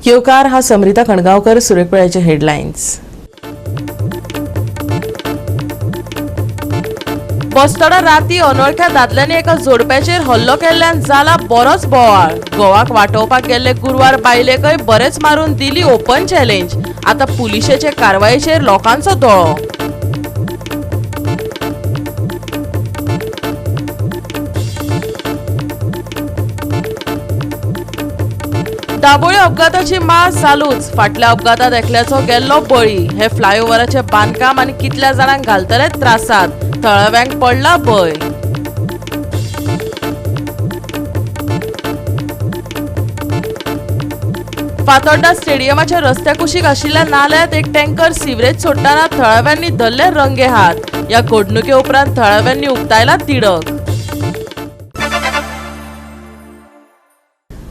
क्योकार हा समृता खणगावकर, सुरेखपेळ्याचे हेडलाईन्स. बस्तोडा राती अनवळख्या दादल्याने एका जोडप्याचेर हल्लो केल्ल्यान जाला बरोच बोवाळ. गोवाक वाटोवपाक गेल्ले गुरुवार बायलेकय बरेच मारून दिली ओपन चॅलेंज. आता पुलिशेचे कारवायेचेर लोकांचो दोळो. दाबोळी अपघाताची माळ चालूच. फाटल्या अपघातात एकल्याचो गेल्लो बळी. हे फ्लायओव्हराचे बांदकाम आनी कितल्या जाणांक घालतले त्रासात. थळव्यांक पडला भंय. फातोड्डा स्टेडियमाच्या रस्त्या कुशीक आशिल्ल्या नाल्यात एक टँकर सिवरेज सोडटाना थळव्यांनी धरले रंगे हात. या घडणुके उपरांत थळव्यांनी उक्तायला तिडक.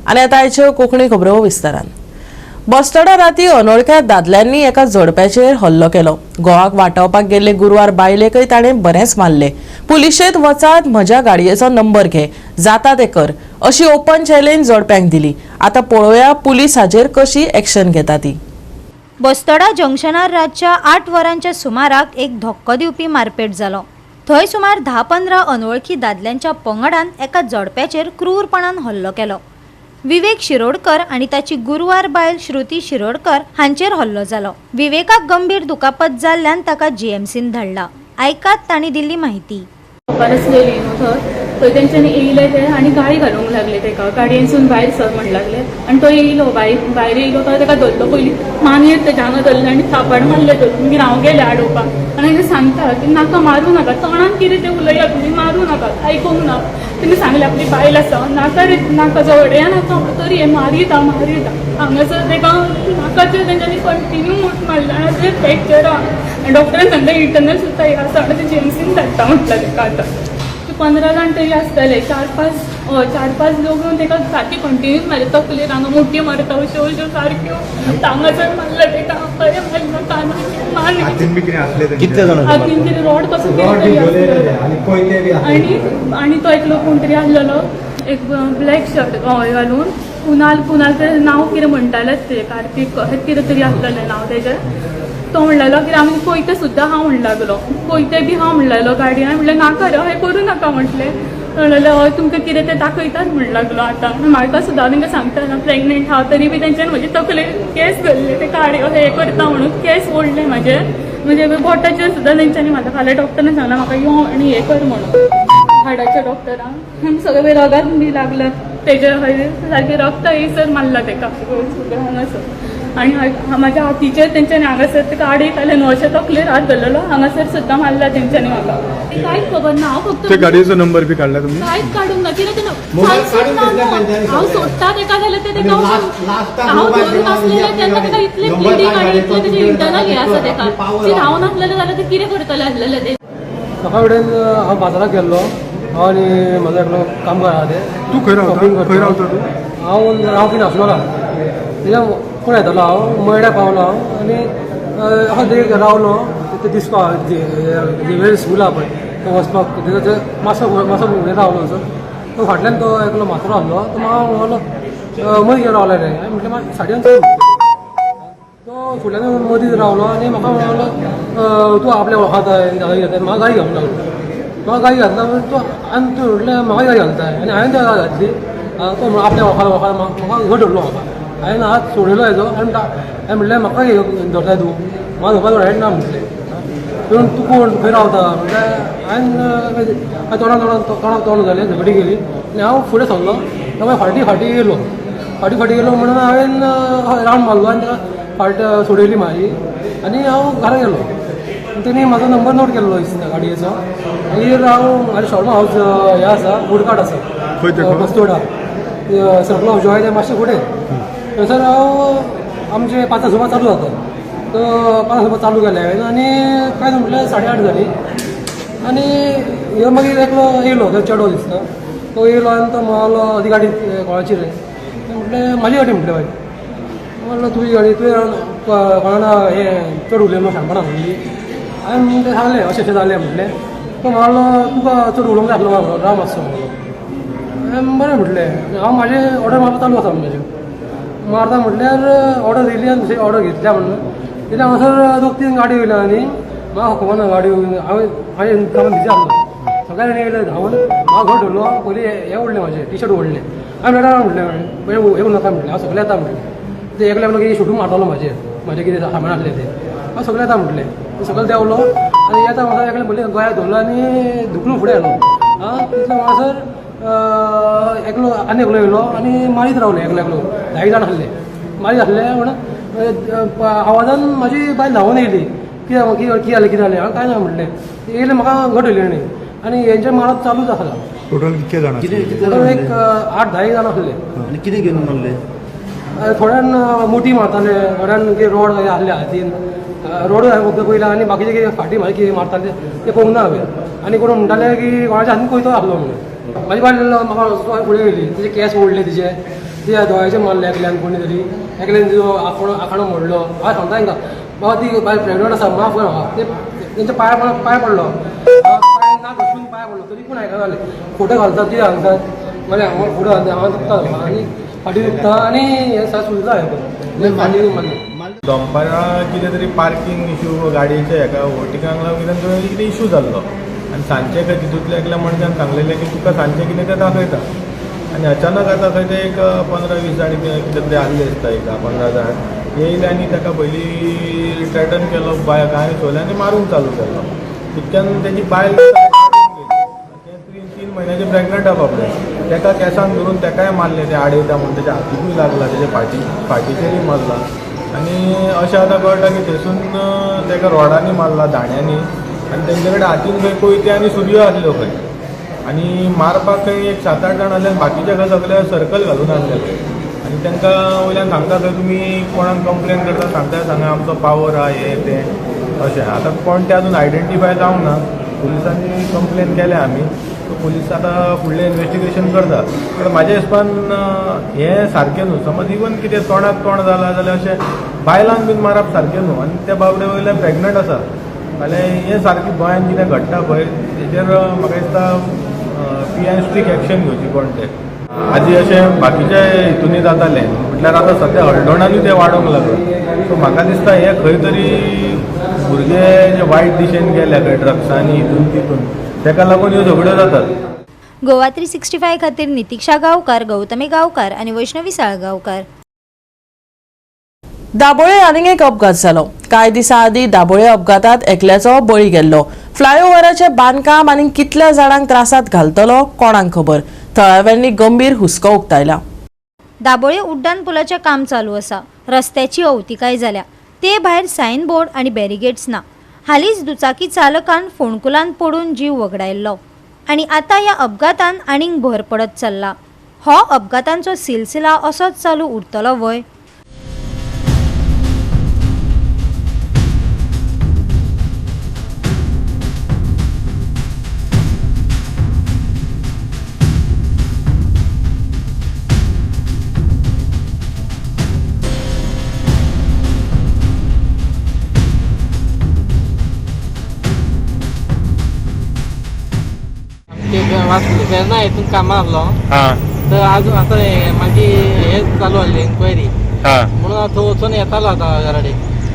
आनी आतां आयच्यो कोंकणी खबरो विस्तारान. बस्तोडा राती अनवळख्या दादल्यांनी एका जोडप्याचेर हल्लो केलो. गोवाक वाटावपाक गेल्ले गुरुवार बायलेकय ताणें बरेंच मारले. पुलिशेंत वचात, म्हज्या गाडयेचो नंबर घे, जाता ते कर, अशी ओपन चॅलेंज जोडप्यांक दिली. आतां पळोवया पुलीस हाचेर कशी एक्शन घेता ती. बस्तोडा जंक्शनार रातच्या 8 वरांच्या सुमाराक एक धक्को दिवपी मारपेट जालो. थंय सुमार 10-15 अनवळखी दादल्यांच्या पंगडान एका जोडप्याचेर क्रूरपणान हल्लो केलो. विवेक शिरोडकर आणि ताची गुरुवार बायल श्रुती शिरोडकर हांचेर हल्लो जालो. विवेकाक गंभीर दुखापत जाल्ल्यान ताका जीएमसीन धाडला. आयकात तांणी दिल्ली माहिती. परसलेली थंय तेंच्यांनी येयले ते आनी गाळी घालूंक लागले तेका. गाडयेनसून भायर सर म्हण लागले आनी तो येयलो भायर येयलो तो तेका धरलो. पयलीं मानयेर तेच्या हांगा धरले आनी थापड मारले धरून. मागीर हांव गेले आडोवपाक आनी सांगता की नाका मारूं नाका, तोंडान कितें तें उलया तुमी, मारूं नाका, आयकूंक ना. तिने सांगले आपली बायल आसा, नाका रे नाका, जवळ नाका, तरी हे मारिता हांगासर तेका नाकाचेर तेंच्यांनी कंटिन्यू मूठ मारले आनी ते फ्रॅक्चर. डॉक्टरान सांगता इंटरनल सुद्दां हे आसा आनी ते जीएमसीन धाडटा म्हटलं तेका. आतां 15 जाण तरी आसतले. 4-5 लोक येवन तेका सारकी कंटिन्यूच मारता. तकलेर हांगा मोठी मारता, अश्यो अश्यो सारक्यो. हांगासर मारला तेका, खंय मारला कानाचेर मारले. हातीन कितें रॉड कसो आनी तो एकलो कोण तरी आसलेलो, एक ब्लॅक शर्ट घालून. कुणाल तें नांव कितें म्हणटालेच ते, कार्तिक कितें तरी आसलेलें नांव तेजें. तो म्हणलेलो की आमी पयते सुद्दां हांव म्हण लागलो, पयते बी हांव म्हणलेलो गाडयेन. म्हणलें नाका रे, अहें करूं नाका म्हटलें. म्हणलें हय तुमकां कितें तें दाखयतात म्हण लागलो. आतां म्हाका सुद्दां तांकां सांगता प्रेग्नेंट हांव, तरी बी तेंच्यानी म्हजे तकले केस धरले, ते काडे हें करता म्हणून केस ओडले म्हजे. म्हणजे बोटाचेर सुद्दां तेंच्यांनी म्हाका फाल्यां डॉक्टरान सांगलां म्हाका यो आनी हें कर म्हणून, हाडाच्या डॉक्टरान. आनी सगळे रगात बी लागला तेजे, सारकें रक्त येयसर मारला तेका हांगासर. आनी म्हाज्या हातीचेर तेंच्यांनी हांगासर तेका आडयताले न्हू, अशें तकलेर हात धरलेलो, हांगासर सुद्दां मारला तेंच्यांनी म्हाका. कांयच खबर ना. हांव फक्त ते गाडयेचो नंबर बी काडला तुमी? कांयच काडूंक ना. कित्याक हांव सोडटा तेका जाल्यार ते तेका हांव धरून आसलेलें तेन्ना तेका इतले ब्लिडींग आनी इतलें तेजें इंटरनल हें आसा तेका. हांव नासलेलें जाल्यार ते कितें करतलें आसलेलें ते. सकाळ फुडें हांव बाजाराक गेल्लो, हांव आनी म्हाजो एकलो कामगार आहा ते. तूं खंय रावता तूं? हांव रावपी नासलोला. तेज्या कोण येतालो, हांव मयड्या पावलो हांव आनी हांव एक रावलो. ते दिसपा वेळ स्कूल आहा पळय तो वचपाक, तेजो मातसो फुडें रावलो असो. तो फाटल्यान तो एकलो म्हातारो आहलो, तो म्हाका म्हणलो मदीं रावले रे. हांवें म्हटलें म्हाका साडीन तो फुडल्यान मदीं रावलो आनी म्हाका म्हणलो तूं आपल्या वळखाताय म्हाका गाडी घालूंक लागलो. म्हाका गाडी घातला तो आनी तूं म्हटलें म्हाका गाडी घालताय आनी हांवें त्या घातली. तो आपल्या वळखा म्हाका घट धरलो. म्हाका हांवें हात सोडिलो हेजो आनी हांवें म्हटलें म्हाका धरताय तूं, म्हाका धरपाक हेड ना म्हटलें. तूं कोण खंय रावता म्हटल्यार हांवें तोंडाक तोंड घालें, झगडी गेली आनी हांव फुडें सरलो. मागीर फाटी गेलो म्हणून हांवें रावंड मारलो आनी ताका फाट सोडयली म्हाजी आनी हांव घरा गेलो. तेणी म्हाजो नंबर नोट केल्लो दिसता गाडयेचो. मागीर हांव म्हाजें शॉर्मा हावस हें आसा, उडकाट आसा बस्तोडा, सर्कल ऑफ जॉय तें मातशें फुडें. थंयसर हांव आमचे 5 सुमार चालू जाता. तो 5 सुमार चालू केले हांवें आनी काय म्हटल्यार 8:30 जाली. आनी ह्यो मागीर एकलो येयलो, तो चेडो दिसता. तो येयलो आनी तो म्हणलो अदी गाडी कोणाची रे. म्हटलें म्हाजी गाडी म्हटलें बाय. म्हणलो तुजी गाडी, तुवें कोणाना हें चड उलयलो शाणपणां सांगली. हांवें तें सांगलें अशें जालें म्हटलें. तो म्हणलो तुका चड उलोवंक जाय आसलो राव मातसो म्हणलो. बरें म्हटलें. हांव म्हाजें ऑर्डर मारपाक चालू आसा म्हजें. मारता म्हटल्यार ऑर्डर दिली आनी दुसरी ऑर्डर घेतल्या म्हणून कित्याक हांगासर 2-3 गाडयो येयल्यो आनी म्हाका खबर गाडयो हांवें कामाक बिजी आसलो सगळ्यांनी येयले धांवून म्हाका घर धरलो पयलीं हे उडलें म्हाजें टी शर्ट ओडलें हांवें मॅडम म्हटलें येवं नाका म्हटलें हांव सगळें येता म्हटलें ते एकल्याक कितें शूटिंग मारतलो म्हाजें कितें सामान आसलें तें हांव सगळें येता म्हटलें सगळें देंवलो आनी येता म्हाका एकल्याक म्हणलें गोंयांत धरलो आनी धुकलून फुडें येयलो तितलो हांगासर एकलो आनी एकलो येयलो आनी मारीत रावले एकलो 10 जाण आसले मारीत आसले म्हणून आवाजान म्हाजी बायल धांवून येयली कितें जालें हांवें कांय ना म्हटलें येयलें म्हाका घट येयलें आनी हेंचें मारप चालूच आसला टोटल कितके जाण टोटल एक 8-10 जाण आसले आनी कितें घेवन मारले थोड्यान मोठी मारताले थोड्यान कितें रोड आसले हातीन रोड फक्त पयला आनी बाकीचे कितें फाटी म्हाजे कितें मारताले ते पळोवंक ना हांवें आनी कोण म्हणटाले की कोणाच्या हातीन कोयतो आसलो म्हणून म्हाजी बायल म्हाका फुडें गेली तेजे केस ओडले तिचे दोळ्याचे मारले एकल्यान कोणी तरी एकल्यान तिजो आखाणो मोडलो हांव सांगता तांकां बाबा ती बायल प्रेग्नंट आसा माफ कर म्हाका तेंच्या पांय पडलो पांय नाक घुसून पांय पडलो तरी पूण आयकना जालें फोटो घालतात ती सांगतात मागीर हांगा फोटो घालता हांगा दुखता आनी फाटी दुखता आनी हें सुजला हें फाटी मारली दनपारां कितें तरी पार्किंग इशू गाडयेच्या हेका ओवर्टेकांक लागून कितें इशू जाल्लो आनी सांजचे तितूंतल्या एकल्या मनशान सांगलेलें की तुका सांजचें कितें तें दाखयता आनी अचानक आतां खंय ते एक 15-20 जाण कितें तरी आसले दिसता एक 10-15 जाण येयले आनी ताका पयलीं थ्रेटन केलो बायक आनी सोयले आनी मारूंक चालू केलो तितक्यान तेजी बायल 3 म्हयन्याचे प्रेग्नंट आहा बाबडे ताका केंसांक धरून ताकाय मारले ते आडयता म्हणून तेच्या हातीकूय लागला तेजे फाटीचेरूय मारला आनी अशें आतां कळटा की थंयसून ताका रोडांनी मारला दांड्यांनी आनी तेंचे कडेन हातीन खंय कोयते आनी सुरयो आसल्यो खंय आनी मारपाक खंय एक 7-8 जाण आसले बाकीचे खंय सगळे सर्कल घालून आसले खंय आनी तांकां वयल्यान सांगता खंय तुमी कोणाक कंप्लेन करता सांगा आमचो पावर आहा हें तें अशें आतां कोण तें अजून आयडेंटिफाय जावंक ना पुलिसांनी कंप्लेन केल्या आमी सो पुलीस आतां फुडलें इन्वेस्टिगेशन करता पण म्हाज्या हिसपान हें सारकें न्हू समज इवन कितें तोंडाक तोंड जालां जाल्यार अशें बायलांक बीन मारप सारकें न्हू आनी त्या बाबडे वयल्यान प्रेग्नंट आसा जाल्यार हें सारकें गोंयांत कितें घडटा पळय तेजेर म्हाका दिसता PI स्ट्रीक एक्शन घेवची कोण तें आजी अशें बाकीचे हितूनी जातालें म्हटल्यार आतां सद्या हळडोणानूय तें वाडोंक लागला सो म्हाका दिसता हें खंय तरी भुरगे जे वायट दिशेन गेल्या खंय ड्रग्सांनी हितून तितून ताका लागून ह्यो झगड्यो जातात गोवा 365 खातीर नितीक्षा गांवकार, गौतमी गांवकार आनी वैष्णवी साळगांवकार. दाबोळे आनीक एक अपघात जालो. कांय दिसां आदीं दाबोळे अपघातांत एकल्याचो बळी गेल्लो. फ्लायओव्हराचें बांदकाम आनीक कितल्या जाणांक त्रासांत घालतलो कोणाक खबर. थळाव्यांनी गंभीर हुस्को उक्तायला. दाबोळे उड्डाण पुलाचें काम चालू आसा. रस्त्याची अवतिकाय जाल्या. ते भायर सायन बोर्ड आनी बॅरिगेड्स ना. हालींच दुचाकी चालकान फोंडकुलांत पडून जीव वगडायल्लो आनी आतां ह्या अपघातान आनीक भर पडत चल्ला. हो अपघातांचो सिलसिला असोच चालू उरतलो वय. वेर्ना हितून कामां आसलो तर आज आतां मागीर हे चालू आसली इन्क्वायरी म्हणून हांव थंय वचून येतालो आतां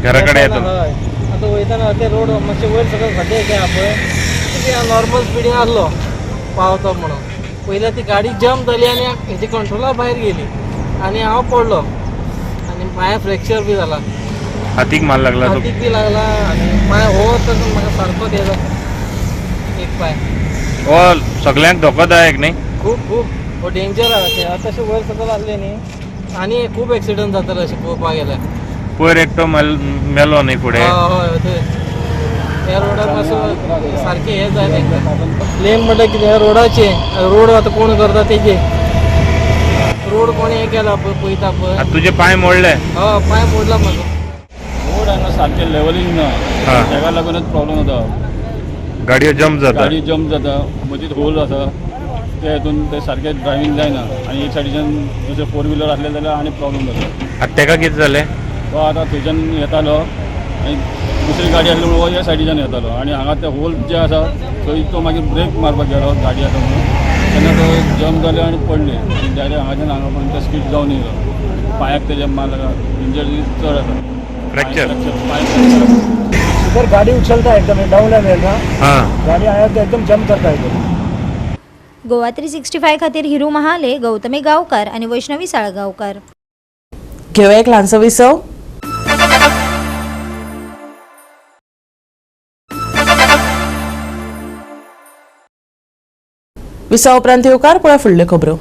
घरा कडेन हय आतां वयताना ते रोड मातशे वयर सकयल खड्डे ते आहा पळय ते नॉर्मल स्पिडीन आसलो पावतो म्हणून पयल्या ती गाडी जम्प जाली आनी हेजी कंट्रोला भायर गेली आनी हांव पडलो आनी पांया फ्रॅक्चर बी जाला. हातीक मार लागला हातीक बी लागला आनी पांय हो तर म्हाका सारको हे जाला एक पांय. हो सगळ्यांक धोकोदायक न्ही. खूब डेंजर आहा आतां अशें वयर सकयल आसलें न्ही आनी खूब एक्सिडंट जाताले अशें पळोवपाक गेल्यार. पयर एकटो मेलो न्ही फुडें. हय त्या रोडार मातसो सारकें हें जाय तेंकां क्लेम म्हणल्यार कितें रोडाचे रोड आतां कोण करता तेजे रोड कोणी हें केला पळय पळयता पळय. तुजे पांय मोडले. हय पांय मोडला म्हाजो. रोड हांगा सारकें लेवलींग ना ताका लागूनच प्रॉब्लेम जाता. गाडयो जम्प जाता. गाडी जम्प जाता मदींच होल आसा ते हितून ते सारकें ड्रायव्हिंग जायना आनी एक सायडीच्यान जशें 4 व्हिलर आसले जाल्यार आनी प्रॉब्लेम जाता. आतां ताका कितें जालें तो आतां थंयच्यान येतालो आनी दुसरी गाडी आसली म्हणून ह्या सायडीच्यान येतालो आनी हांगा ते होल जे आसा थंय तो मागीर ब्रेक मारपाक गेलो गाडी आसा म्हणून तेन्ना तो जम्प जाले आनी पडले आनी डायरेक्ट हांगाच्यान हांगा पर्यंत स्कीड जावन येयलो पांयाक तेजे माल इंजरी चड आसा फ्रॅक्चर पांय सर गाडी उचलता एकदम डाऊन ना हां गाडी आया तो एकदम जंप करता एकदम. गोवा 365 खातीर हिरू महाले, गौतमी गांवकार आणि वैष्णवी साळगांवकार. घेऊया एक ल्हानसो विसव. विसव उपरांत येवकार पळय फुडल्यो खबरो.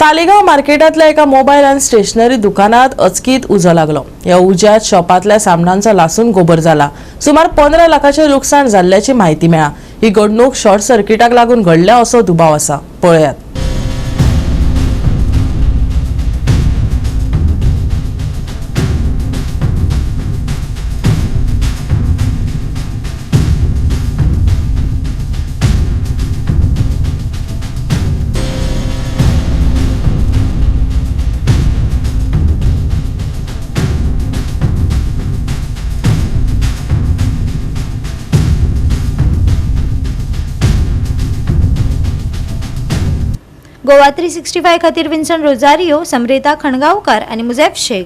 तालिगांव मार्केटांतल्या एका मोबायल आनी स्टेशनरी दुकानात अचकीत उजो लागलो. ह्या उज्यात शॉपांतल्या सामनांचो लासून गोबर जाला. सुमार 15 लाखांचें लुकसाण जाल्ल्याची म्हायती मेळ्ळा. ही घडणूक शॉर्ट सर्किटाक लागून घडल्या असो दुबाव आसा. पळयात. गोवा 365 खातीर विन्सन रोजारियो, समरिता खणगांवकार आणि मुझेफ शेख.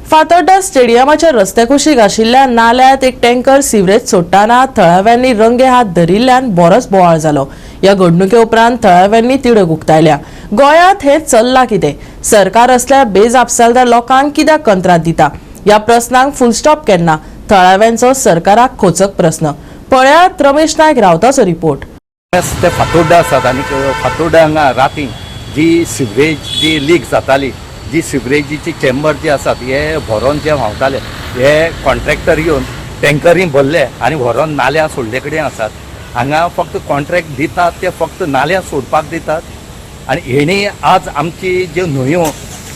फातोड्डा स्टेडियमाच्या रस्ते कुशीक आशिल्ल्या नाल्यात एक टँकर सिवरेज सोडटाना थळाव्यांनी रंगे हात धरिल्ल्यान बरोच बोवाळ जालो. ह्या घडणुके उपरांत थळाव्यांनी तिडक उक्तायल्या. गोंयांत हें चल्लां कितें? सरकार असल्या बेजापसालदार लोकांक कित्याक कंत्राट दिता? ह्या प्रस्नांक फुलस्टॉप केन्ना? थळाव्यांचो सरकाराक खोचक प्रस्न. पळयात रमेश नायक रावताचो रिपोर्ट. ते फातोड्डा आसात आनी फातोड्डा हांगा राती जी सिवरेज जी लीक जाताली, जी सिवरेजीची चेंबर जे आसात हे व्हरोन जे व्हांवताले, हे कॉन्ट्रॅक्टर येवन टँकरी भरले आनी व्हरोन नाल्या सोडले कडेन आसात. हांगा फक्त कॉन्ट्रॅक्ट दितात ते फक्त नाल्या सोडपाक दितात. आनी हेणी आज आमची ज्यो न्हंयो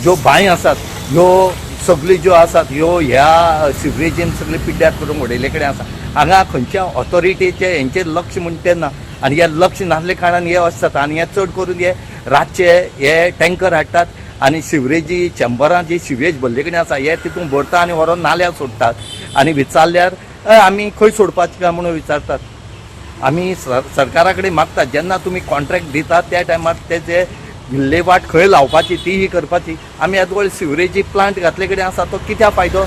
ज्यो बांय आसात ह्यो सगळ्यो ज्यो आसात ह्यो ह्या सिवरेजीन सगळे पिड्ड्यार करून उडयले कडेन आसा. हांगा खंयच्या ऑथॉरिटीचे हेंचेर लक्ष म्हणटा तेन्ना आनी हे लक्ष नासले कारणान हे आसतात. आनी हे चड करून हे रातचे हे टँकर हाडटात आनी सिवरेजी चेंबरां जी सिवरेज भरले कडेन आसा हे तितून भरता आनी व्हरोन नाल्यार सोडटात. आनी विचारल्यार आमी खंय सोडपाचें काय म्हणून विचारतात. आमी सरकारा कडेन मागतात जेन्ना तुमी कॉन्ट्रॅक्ट दितात त्या टायमार तेजे विल्हेवाट खंय लावपाची ती ही करपाची. आमी येदोळ सिवरेजी प्लांट घातले कडेन आसा तो कित्याक फायदो?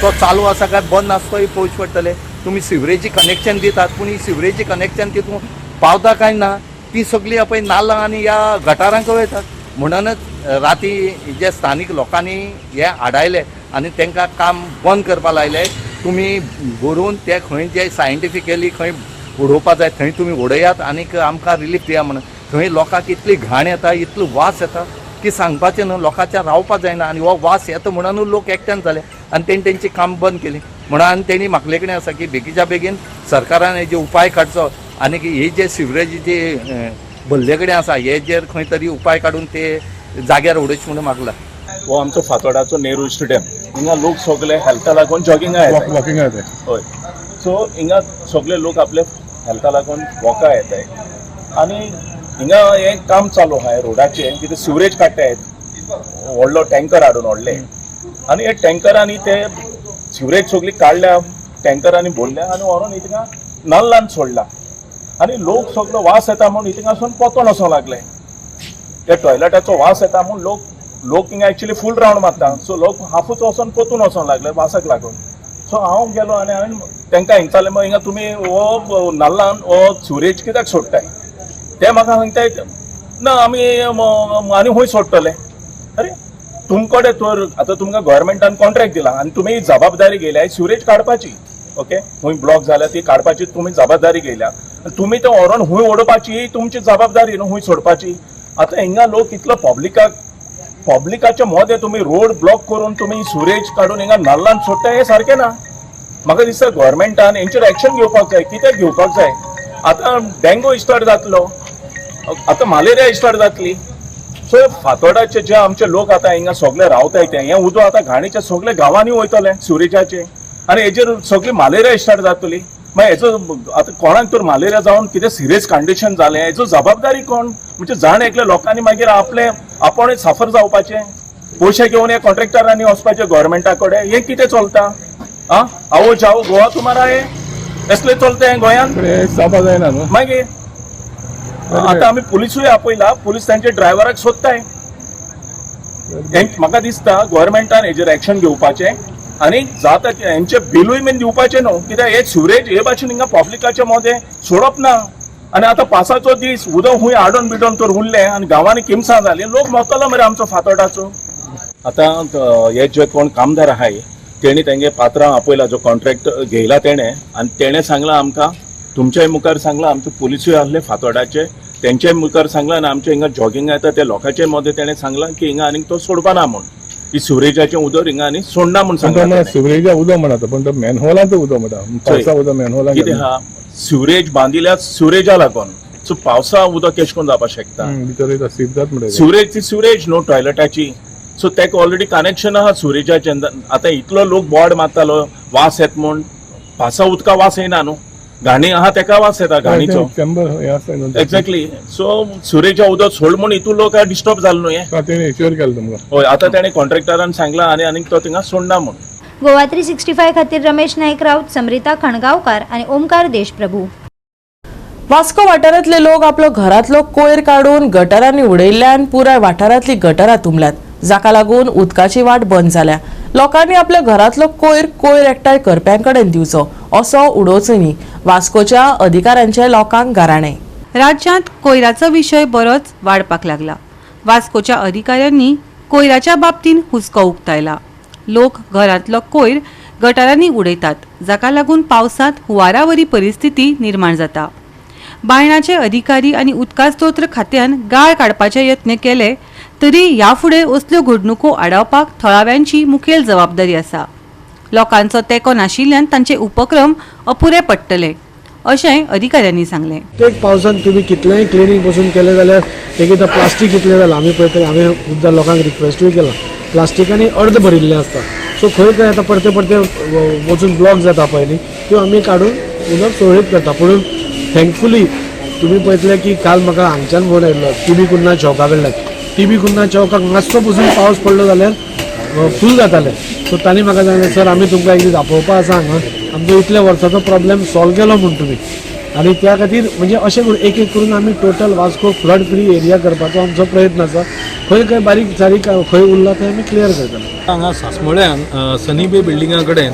तो चालू आसा काय बंद आसा तोय पळोवचे पडटले. तुमी सिवरेजी कनेक्शन दितात पूण ही सिवरेजी कनेक्शन तितून पावता काय ना ती सगळी पळय नाल्लां आनी ह्या गटारांक वयतात. म्हणूनच राती जे स्थानीक लोकांनी हे हाडायले आनी तांकां काम बंद करपा लायले. तुमी व्हरून ते खंय जे सायंटिफिकली खंय उडोवपा जाय थंय तुमी उडयात आनीक आमकां रिलीफ दिया म्हणून. थंय लोकांक इतली घाण येता, इतलो वास येता की सांगपाचें न्हू. लोकांच्या रावपा जायना आनी हो वास येता म्हणून लोक एकट्यान जाले आनी तेणी तेंची काम बंद केली. म्हणून तेणी म्हाकले कडेन आसा की बेगीच्या बेगीन सरकारान हेजे उपाय काडचो आनी ही जे सिवरेज जे भरले कडेन आसा हेजेर खंय तरी उपाय काडून ते जाग्यार उडोवचे म्हणून मागला. हो आमचो फातोड्डाचो नेहरू स्टेडियम. हिंगा लोक सगळे हेल्था लागून जॉगिंगा येतात. वॉकिंग आहे ते. हय. सो हिंगा सगळे लोक आपले हेल्था लागून वॉका येताय आनी हिंगा हें काम चालू आहा रोडाचें कितें सिवरेज काडटात व्हडलो टँकर हाडून व्हडले आनी हे टँकरांनी ते सिवरेज सगळी काडल्या टँकरांनी भरल्या आनी व्हरून हिंगा नाल्लान सोडला आनी लोक सगळो वास येता म्हूण हिंगासून पोतोन वचोंक लागले. त्या टॉयलेटाचो वास येता म्हूण लोक हिंगा एक्चुली फूल रावंड मारता. सो लोक हाफूच वचोन पोतून वचोंक लागले वासाक लागून. सो हांव गेलो आनी हांवें तांकां हिंगतालें मग हिंगा तुमी हो नाल्लान हो सिवरेज कित्याक सोडटाय? ते म्हाका सांगताय ना आमी आनी खंय सोडटले. अरे तुमकडे तर आतां तुमकां गव्हर्मेंटान कॉन्ट्रॅक्ट दिला आनी तुमी जबाबदारी घेयल्या सिवरेज काडपाची. ओके खंय ब्लॉक जाल्या ती काडपाची तुमी जबाबदारी घेयल्या. तुमी ते व्हरोन खंय ओडपाची तुमची जबाबदारी न्हू खंय सोडपाची. आतां हिंगा लोक इतलो पब्लिकाचे मदें तुमी रोड ब्लॉक करून तुमी सिवरेज काडून हिंगा नाल्लान सोडटाय हें सारकें ना. म्हाका दिसता गव्हर्मेंटान हेंचेर एक्शन घेवपाक जाय. कित्याक घेवपाक जाय? आतां डेंगू स्टार्ट जातलो, आतां मलेरिया स्टार्ट जातली. सो फातोड्डाचे जे आमचे लोक आतां हिंगा सगळे रावताय ते हें उदक आतां घाणीचे सगळे गांवांनी वयतले सिवरेजाचे आनी हेजेर सगळी मलेरिया स्टार्ट जातली. मागीर हेचो आतां कोणाक तर मलेरिया जावन कितें सिरियस कंडिशन जालें हेचो जबाबदारी कोण? म्हणजे जाण एकल्या लोकांनी मागीर आपूणच सफर जावपाचें. पयशे घेवन हे कॉन्ट्रॅक्टरांनी वचपाचें गव्हर्मेंटा कडेन. हें कितें चलता? आवो जाओ गोवा तुम्हारा हे असले चलते हैं गोंयान जावपा जायना न्हू. मागीर आतां आमी पुलिसूय आपयला. पुलीस तांचे ड्रायव्हराक सोदताय. म्हाका दिसता गोव्हर्मेंटान हेजेर एक्शन घेवपाचें आनी जाता हेंचे बिलूय बीन दिवपाचें न्हू, कित्याक हे सिवरेज हे भाशेन हिंगा पब्लिकाचे मदें सोडप ना. आनी आतां पावसाचो दीस उदक खूंय आडोन बिडोन तर उरलें आनी गांवांनी किमसां जाली, लोक मोतलो मरे आमचो फातोडाचो. आतां हे जे कोण कामदार आहाय तेणी तेंगे पात्रांव आपयला, जो कॉन्ट्रॅक्ट घेयला तेणें, आनी तेणें सांगलां आमकां, तुमच्याय मुखार सांगलां, आमचे पुलिसूय आहले फातोडाचे तेंच्याय मुखार सांगलां, आनी आमचे हिंगा जॉगिंग येता त्या लोकांचे मदें तेणें सांगलां की हिंगा आनीक तो सोडपा ना म्हूण, ही सिवरेजाचें उदक हिंगा आनी सोडना म्हूण सांगलां. सिवरेजा उदक म्हणटा पण तो मॅनहोलाचं उदक म्हणटा, पावसा उदक मॅनहोला कितें आहा, सिवरेज बांदिल्या सिवरेजा लागून, सो पावसा उदक केश कोन जावपाक शकता. भितर सिवजात म्हणटा सिवरेज ती सिवरेज न्हू टॉयलेटाची, सो तेका ऑलरेडी कनेक्शन आहा सिवरेजाचें. आतां इतलो लोक बोर्ड मारतालो वास येता म्हूण, पावसा उदका वास येना न्हू, घाणी आहा तेका वास येता घाणीचो. एक्झॅक्टली. सो सिवरेजा उदक सोड म्हूण हितून लोक डिस्टर्ब जालो न्हू हे. तेणें इश्योर केलें तुमकां. हय, आतां तेणें कॉन्ट्रॅक्टरान सांगलां आनी आनीक तो थिंगा सोडना म्हूण. गोवा 365 खातीर रमेश नाईक राऊत, समरिता खणगांवकार आणि ओमकार देशप्रभू. वास्को वाठारांतले लोक आपलो घरांतलो कोयर काडून गटारांनी उडयल्ल्यान पुराय वाठारांतली गटारां तुंबल्यात, जाका लागून उदकाची वाट बंद जाल्या. लोकांनी आपल्या घरांतलो कोयर एकठांय करप्यांकडेन दिवचो, असो उडोवचो न्ही, वास्कोच्या अधिकाऱ्यांचे लोकांक गाराणें. राज्यांत कोयराचो विशय बरोच वाडपाक लागला. वास्कोच्या अधिकाऱ्यांनी कोयराच्या बाबतींत हुस्को उक्तायला. लोक घरांतलो कोयर गटारांनी उडयतात, जाका लागून पावसांत हुंवारावरी परिस्थिती निर्माण जाता. बायणाचे अधिकारी आनी उदका स्त्रोत खात्यान गाळ काडपाचे यत्न केले, तरी ह्या फुडें असल्यो घडणुको आडावपाक थळाव्यांची मुखेल जबाबदारी आसा. लोकांचो तेंको नाशिल्ल्यान तांचे उपक्रम अपुरे पडटले, अशें अधिकाऱ्यांनी सांगलें. प्रत्येक पावसान तुम्ही कितलेंय क्लिनिंग पसून केलें जाल्यार एकदां प्लास्टीक कितलें जालां, आमी पळयता, हांवें खुबदां लोकांक रिक्वेस्टूय केला, प्लास्टिकांनी अर्द भरिल्लें आसता. सो खंय खंय आतां परते परते वचून ब्लॉक जाता पयलीं, त्यो आमी काडून उदक सुरळीत करता. पूण थँकफुली तुमी पळयतले की काल म्हाका हांगच्यान फोन आयिल्लो टीबी कुन्ना चौका कडल्यान. टीबी कुन्ना चौकाक मातसो पसून पावस पडलो जाल्यार फूल जातालें. सो तांणी म्हाका सांगलें, सर आमी तुमकां एक दीस आपोवपा आसा हांगा, आमचो इतल्या वर्साचो प्रॉब्लेम सॉल्व केलो म्हूण तुमी. आनी त्या खातीर म्हणजे अशें करून एक एक करून आमी total Vasco flood free area करपाचो आमचो प्रयत्न आसा. खंय खंय बारीक सारीक खंय उरला थंय आमी क्लियर करतले. हांगा सासमळ्यान सनी बे बिल्डिंगा कडेन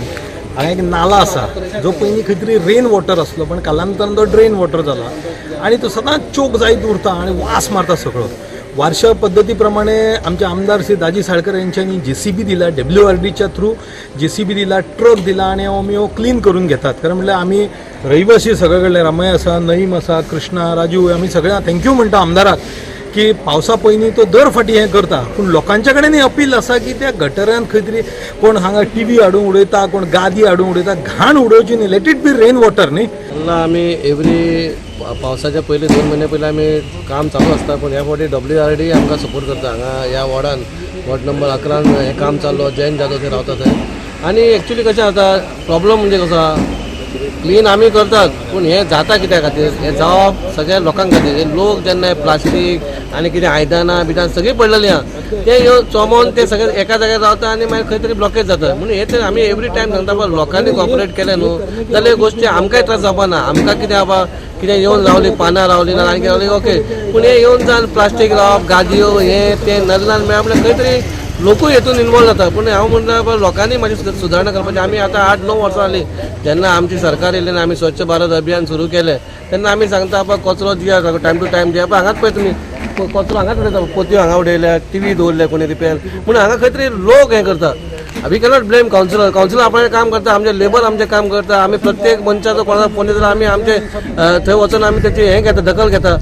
हांगा एक नाला आसा, जो पयलीं खंय तरी रेन वॉटर आसलो, पण कालांतरान तो ड्रेन वॉटर जाला आनी तो सदांच चोक जायत उरता आनी वास मारता सगळो. वार्षा पद्दती प्रमाणे आमचे आमदार श्री दाजी साळकर यांच्यांनी JCB दिला, WRDच्या थ्रू JCB दिला, ट्रक दिला आनी आमी हो क्लीन करून घेतात. कारण म्हणल्यार आमी रहिवासी सगळे कडले, रामय आसा, नईम आसा, कृष्णा, राजू, आमी सगळ्यांक थँक्यू म्हणटा आमदाराक की पावसा पयलीं तो दर फाटी हें करता. पूण लोकांच्या कडेन अपील आसा की त्या गटरांत खंय तरी कोण हांगा टीवी हाडून उडयता, कोण गादी हाडून उडयता, घाण उडोवची न्ही, let it be rain water न्ही. आमी एवरी पावसाच्या पयलीं 2 म्हयने पयलीं आमी काम चालू आसता, पूण ह्या फावटी WRD आमकां सपोर्ट करता. हांगा ह्या वॉर्डान वॉर्ड नंबर 11 हें काम चालू, जैन जाधव थंय रावता थंय. आनी एक्चुली कशें जाता, प्रॉब्लम म्हणजे कसो आसा, क्लीन आमी करतात, पूण हें जाता कित्या खातीर, हें जावप सगळ्या लोकांक खातीर. हे लोक जेन्ना प्लास्टीक आनी कितें आयदनां बिदां सगळीं पडलेलीं आहा, ते येवन चोमोन ते सगळे एका जाग्यार रावता आनी मागीर खंय तरी ब्लॉकेज जाता. म्हणून हे तर आमी एवरी टायम सांगता, पण लोकांनी कॉपरेट केलें न्हू जाल्यार गोश्टी आमकांय त्रास जावपा ना. आमकां कितें जावपा, कितें येवन रावली, पानां रावली ना आनी रावली, ओके, पूण हे येवन जावन प्लास्टीक रावप, गादयो, हें तें नदलान मेळप म्हणल्यार खंय तरी लोकूय हेतून इन्वॉल्व जाता. पूण हांव म्हणटा लोकांनी म्हाजी सुदारणा करपाची. आमी आतां 8-9 वर्सां जालीं जेन्ना आमची सरकार येयली आनी आमी स्वच्छ भारत अभियान सुरू केलें, तेन्ना आमी सांगता पळय कचरो दिया, टायम टू टायम दिया. हांगाच पळय तुमी कचरो हांगाच उडयता, पोतयो हांगा उडयल्या, टीवी दवरले कोणी रिपेर, पूण हांगा खंय तरी लोक हें करता. वी कॅनॉट ब्लेम कावन्सिलर आपणें काम करता, आमचे लेबर आमचें काम करता. आमी प्रत्येक मनशाचो कोणाचो फोन येता आमी आमचे थंय वचून आमी तेची हें घेता, दखल घेता.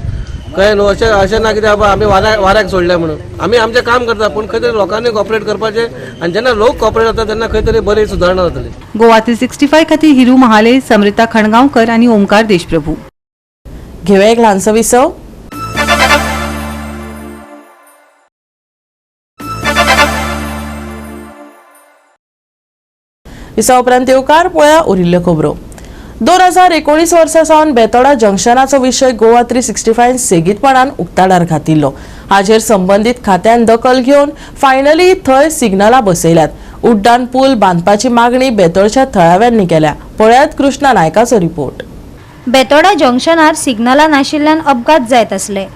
कळ्ळें न्हू, अशें ना कितें बाबा आमी वाऱ्याक सोडलें म्हणून. आमी आमचें काम करता, पूण खंय तरी लोकांनी कॉपरेट करपाचें, आनी जेन्ना लोक कॉपरेट जाता तेन्ना खंय तरी बरी सुदारणा जातली. गोवा 365 खातीर हिरू महाले, समरिता खणगांवकर आनी ओमकार देशप्रभू. घेऊया एक ल्हानसो विसव. विसव उपरांत येवकार पळया उरिल्ल्यो खबरो. 2019 वर्सा सावन बेतोडा जंक्शनाचो विशय गोवा 365 सेगीतपणान उक्ताडार घातिल्लो. हाजेर संबंधीत खात्यान दखल घेवन फायनली थंय सिग्नलां बसयल्यात. उड्डाण पूल बांदपाची मागणी बेतोडच्या थळाव्यांनी केल्या. पळयात कृष्णा नायकाचो रिपोर्ट. बेतोडा जंक्शनार सिग्नलां नाशिल्ल्यान अपघात जायत आसले.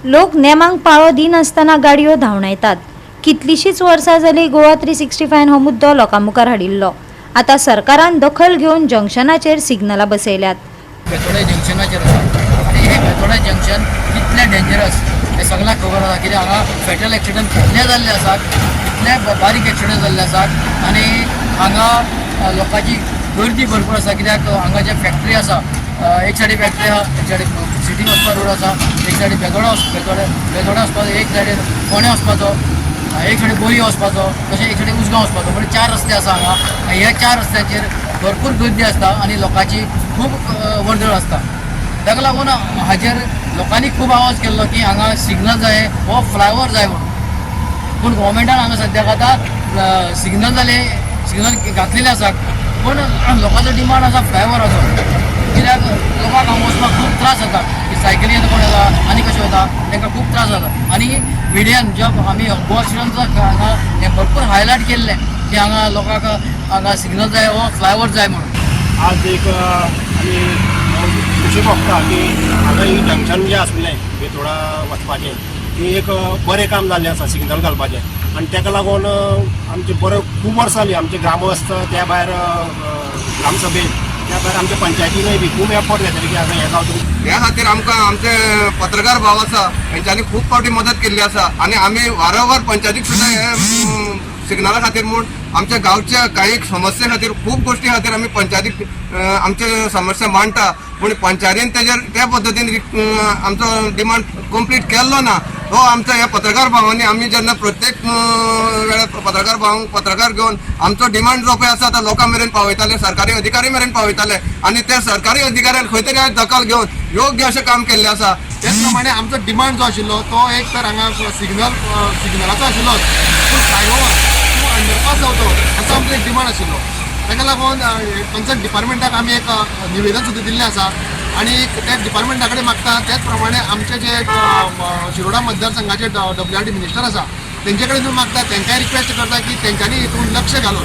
लोक नेमांक पाळो दिनासतना गाडयो धांवडायतात. कितलीशीच वर्सां जाली गोवा 365 हो मुद्दो लोकां मुखार हाडिल्लो. आतां सरकारान दखल घेवन जंक्शनाचेर सिग्नलां बसयल्यात. बेतोडे जंक्शनाचेर आसा आनी हे बेतोडे जंक्शन कितलें डेंजरस हें सगळ्यांक खबर आसा. कित्याक हांगा फॅटल एक्सिडंट कितले जाल्ले आसात, कितले बारीक एक्सिडंट जाल्ले आसात आनी हांगा लोकांची गर्दी भरपूर आसा. कित्याक हांगा जे फॅक्टरी आसा, एक सायडीक फॅक्टरी आसा, एक सायडीक सिटीन वचपा रोड आसा, एक सायडीक बेतोडे वचपाचो, एक सायडीक फोंडे वचपाचो, एक सायडीक बोरी वचपाचो, तशें एक सायडीक उसगांव वचपाचो. म्हणजे 4 रस्ते आसा हांगा. ह्या 4 रस्त्याचेर भरपूर गर्दी आसता आनी लोकांची खूब वर्दळ आसता. ताका लागून हाजेर लोकांनी खूब आवाज केल्लो की हांगा सिग्नल जाय हो फ्लायओवर जाय म्हणून. पूण गोवोरमेंटान हांगा सद्याक आतां सिग्नल घातलेले आसा, पूण लोकांचो डिमांड आसा फ्लायओवराचो. कित्याक लोकांक हांगा वचपाक खूब त्रास जाता. सायकली येता कोण येता आनी कशें वता तांकां खूब त्रास जाता. आनी मिडियान जे आमी गोवा स्टुडंट्साक हांगा हें भरपूर हायलायट केल्लें की हांगा लोकांक हांगा सिग्नल जाय हो फ्लायओवर जाय म्हणून. आज एक आमी खुशी भोगता की हांगा ही जंक्शन जें आसलें बेतोडा वचपाचें ती एक बरें काम जाल्लें आसा सिग्नल घालपाचें. आनी ताका लागून आमचे बरें खूब वर्सां जालीं आमचे ग्रामस्थ त्या भायर ग्रामसभेत त्या भायर आमच्या पंचायतीनय बी खूब एफर्ट घेतले की हांगा हें गांवतलें. ह्या खातीर आमकां आमचे पत्रकार भाव आसा हेंच्यांनी खूब फावटी मदत केल्ली आसा आनी आमी वारंवार पंचायतीक सुद्दां हे सिग्नला खातीर म्हूण आमच्या गांवच्या काही समस्ये खातीर खूब गोश्टी खातीर आमी पंचायतीक आमचे समस्या मांडटा. पूण पंचायतीन तेजेर त्या पद्दतीन आमचो डिमांड कंप्लीट केल्लो ना. हो आमच्या ह्या पत्रकार भावांनी आमी जेन्ना प्रत्येक वेळार पत्रकार भावांक पत्रकार घेवन आमचो डिमांड जो पळय आसा तो लोकां मेरेन पावयताले, सरकारी अधिकारी मेरेन पावयताले आनी त्या सरकारी अधिकाऱ्यान खंय तरी आज दखल घेवन योग्य अशें काम केल्लें आसा. त्याच प्रमाणे आमचो डिमांड जो आशिल्लो तो एक तर हांगा सिग्नलाचो आशिल्लो, पूण फ्लायओवर किंवा अंडरपास जावचो असो आमचो एक डिमांड आशिल्लो. ताका लागून कन्सर्न डिपार्टमेंटाक आमी एक निवेदन सुद्दां दिल्लें आसा आनी त्या डिपार्टमेंटा कडेन मागता त्याच प्रमाणे आमचे जे शिरोडा मतदारसंघाचे WRD मिनिस्टर आसा तेंचे कडेन मागता, तांकांय रिक्वेस्ट करता की तेंच्यांनी हितून लक्ष घालून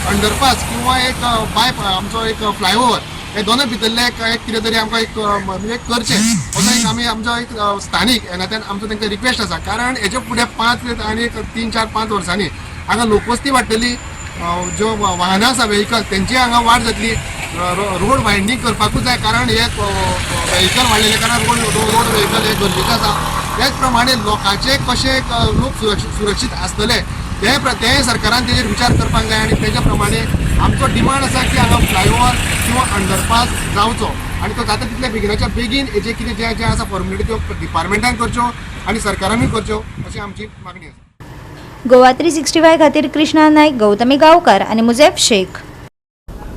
अंडरपास किंवा एक आमचो एक फ्लायओवर हे दोनूय भितरले एक कितें तरी आमकां एक म्हणजे करचें असो एक आमी आमचो एक स्थानीक येणात्यान आमचो तांकां रिक्वेस्ट आसा. कारण हेचे फुडें 5 आनी 3-4-5 वर्सांनी हांगा लोकवस्ती वाडटली, ज्यो वाहनां आसा व्हेहिकल तेंची हांगा वाड जातली. रोड वायंडींग करपाकूच जाय कारण हे व्हेहिकल वाडलेले कारण रोड व्हेहिकल हे गरजेचे आसा. त्याच प्रमाणे लोकांचे कशे लोक सुरक्षीत आसतले तें सरकारान तेजेर विचार करपाक जाय आनी तेज्या प्रमाणे आमचो डिमांड आसा की हांगा फ्लायओवर किंवा अंडरपास जावचो आनी तो जाता तितले बेगिनाच्या बेगीन हेजे कितें जें आसा फॉर्मेलिटी त्यो डिपार्टमेंटान करच्यो आनी सरकारानूय करच्यो अशी आमची मागणी आसा. गोवा 365 खातीर कृष्णा नायक, गौतमी गांवकार आनी मुजेब शेख.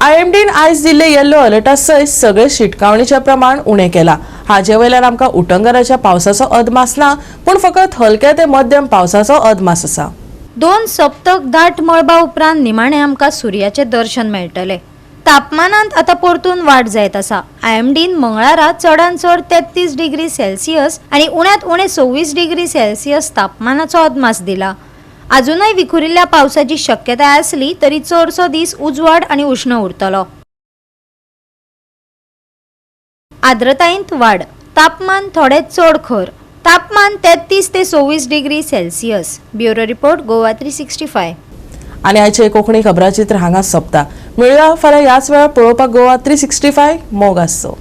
IMDन आयज दिल्ले येल्लो अलर्टा सयत सगळे शिटकावणीचे प्रमाण उणें केला. हाजे वयल्यान आमकां उटंगराच्या पावसाचो अदमास ना, पूण फकत हलके ते मध्यम पावसाचो अदमास आसा. 2 सप्तक दाट मळबा उपरांत निमाणें आमकां सुर्याचें दर्शन मेळटलें. तापमानांत आतां परतून वाड जायत आसा. IMDन मंगळारा चडांत चड 33 डिग्री सेल्सियस आनी उण्यांत उणें 26 डिग्री सेल्सियस तापमानाचो अदमास दिला. अजूनय विखुरिल्ल्या पावसाची शक्यताय आसली तरी चडसो दीस उजवाड आनी उष्ण उरतलो. आर्द्रतायेंत वाड, तापमान थोडे चड खर, तापमान 33 ते 26 degree Celsius. Bureau report Goa 365. आनी आयचे कोंकणी खबराचित्र हांगा सोंपता. मेळुया फाल्यां ह्याच वेळार पळोवपाक गोवा 365 मोग आसचो.